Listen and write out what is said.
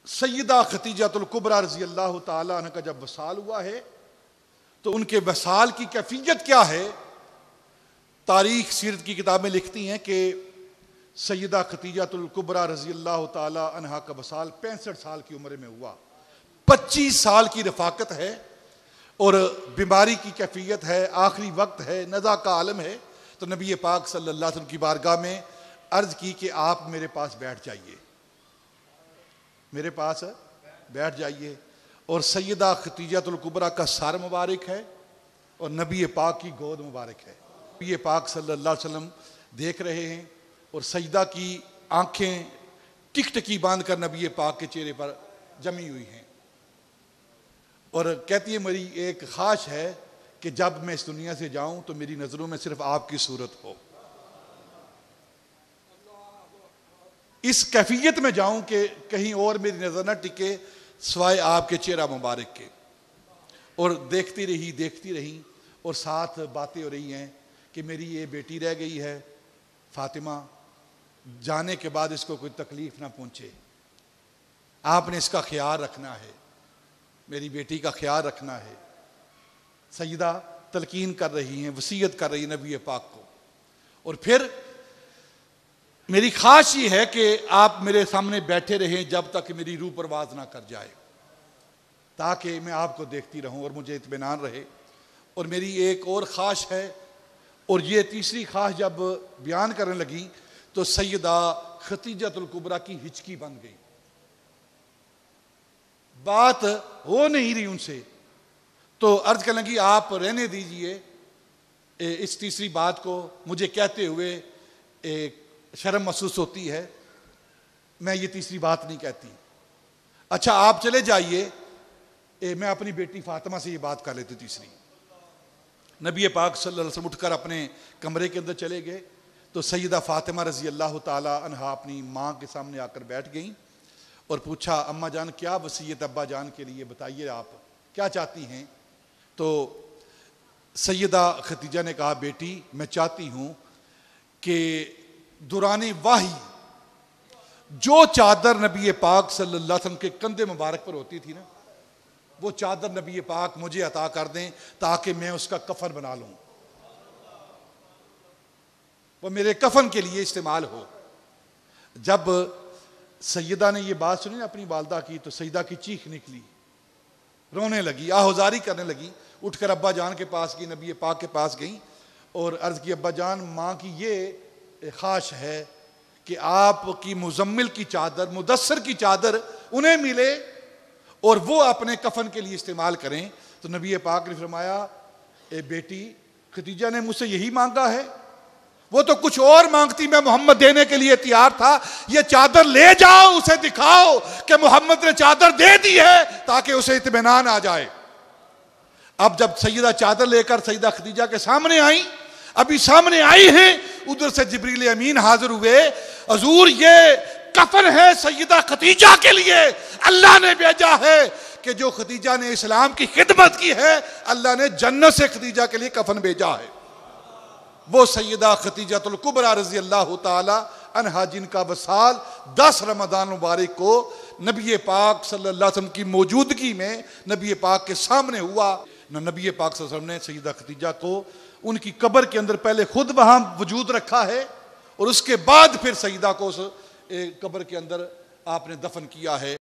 सैयदा खतीजतुल कुबरा रज़ी अल्लाह ताला अन्हा का जब वसाल हुआ है तो उनके वसाल की कैफियत क्या है। तारीख सीरत की किताबें लिखती हैं कि सैयदा खतीजतुल कुबरा रज़ी अल्लाह ताला अन्हा का वसाल 65 साल की उम्र में हुआ। 25 साल की रफाकत है और बीमारी की कैफियत है, आखिरी वक्त है, नज़ा का आलम है। तो नबी पाक सल्लल्लाहु अलैहि वसल्लम की बारगाह में अर्ज़ की कि आप मेरे पास बैठ जाइए, मेरे पास बैठ जाइए। और सैयदा खतीजतुल कुबरा का सर मुबारक है और नबी पाक की गोद मुबारक है। नबी पाक सल्लल्लाहु अलैहि वसल्लम देख रहे हैं और सजदा की आंखें टिकटकी बांध कर नबी पाक के चेहरे पर जमी हुई हैं और कहती है मेरी एक ख्वाहिश है कि जब मैं इस दुनिया से जाऊं तो मेरी नज़रों में सिर्फ आपकी सूरत हो, इस कैफियत में जाऊं कि कहीं और मेरी नज़र न टिके सिवाय आपके चेहरा मुबारक के। और देखती रही और साथ बातें हो रही हैं कि मेरी ये बेटी रह गई है फातिमा, जाने के बाद इसको कोई तकलीफ ना पहुंचे, आपने इसका ख्याल रखना है, मेरी बेटी का ख्याल रखना है। सैयदा तलकीन कर रही हैं, वसीयत कर रही है नबी पाक को। और फिर मेरी ख्वाहिश ये है कि आप मेरे सामने बैठे रहें जब तक मेरी रूह परवाज ना कर जाए, ताकि मैं आपको देखती रहूं और मुझे इत्मीनान रहे। और मेरी एक और ख्वाहिश है, और ये तीसरी ख्वाहिश जब बयान करने लगी तो सैयदा खतीजतुल कुबरा की हिचकी बन गई, बात हो नहीं रही उनसे। तो अर्ज करने लगी आप रहने दीजिए इस तीसरी बात को, मुझे कहते हुए एक शर्म महसूस होती है, मैं ये तीसरी बात नहीं कहती। अच्छा आप चले जाइए, मैं अपनी बेटी फातिमा से ये बात कर लेती। तीसरी, नबी पाक सल्लल्लाहु अलैहि वसल्लम उठकर अपने कमरे के अंदर चले गए तो सैयदा फातिमा रज़ी अल्लाह ताला अन्हा अपनी माँ के सामने आकर बैठ गईं और पूछा अम्मा जान क्या वसीयत अब्बा जान के लिए, बताइए आप क्या चाहती हैं। तो सैयदा खतीजा ने कहा बेटी मैं चाहती हूँ कि दुराने वाही जो चादर नबी पाक सल्लल्लाहु अलैहि वसल्लम के कंधे मुबारक पर होती थी ना, वो चादर नबी पाक मुझे अता कर दें ताकि मैं उसका कफन बना लूं, वो मेरे कफन के लिए इस्तेमाल हो। जब सैयदा ने ये बात सुनी ना अपनी वालदा की, तो सैयदा की चीख निकली, रोने लगी, आहुजारी करने लगी, उठकर अब्बा जान के पास गई, नबी पाक के पास गई और अर्ज की अब्बा जान माँ की ये ख्वाहिश है कि आपकी मुजम्मिल की चादर, मुदस्सर की चादर उन्हें मिले और वो अपने कफन के लिए इस्तेमाल करें। तो नबी पाक ने फरमाया ए बेटी खतीजा ने मुझसे यही मांगा है, वो तो कुछ और मांगती, मैं मोहम्मद देने के लिए तैयार था, ये चादर ले जाओ उसे दिखाओ कि मोहम्मद ने चादर दे दी है ताकि उसे इत्मीनान आ जाए। अब जब सैयदा चादर लेकर सैयदा खतीजा के सामने आई, अभी सामने आई हैं, उधर से जिब्रील अमीन हाजिर हुए, हजूर ये कफन है सैयदा खतीजा के लिए, अल्लाह ने भेजा है कि जो खतीजा ने इस्लाम की खिदमत की है अल्लाह ने जन्नत से खतीजा के लिए कफन भेजा है। वो सैयदा खतीजतुल कुबरा रज़ी अल्लाह ताला अन्हा जिनका वसाल 10 रमज़ान मुबारक को नबी पाक सल्लल्लाहु अलैहि वसल्लम की मौजूदगी में नबी पाक के सामने हुआ। नबी पाक सल्लल्लाहु अलैहि वसल्लम ने सैयदा खतीजा को उनकी कब्र के अंदर पहले खुद वहां वजूद रखा है और उसके बाद फिर सैयदा को उस कब्र के अंदर आपने दफन किया है।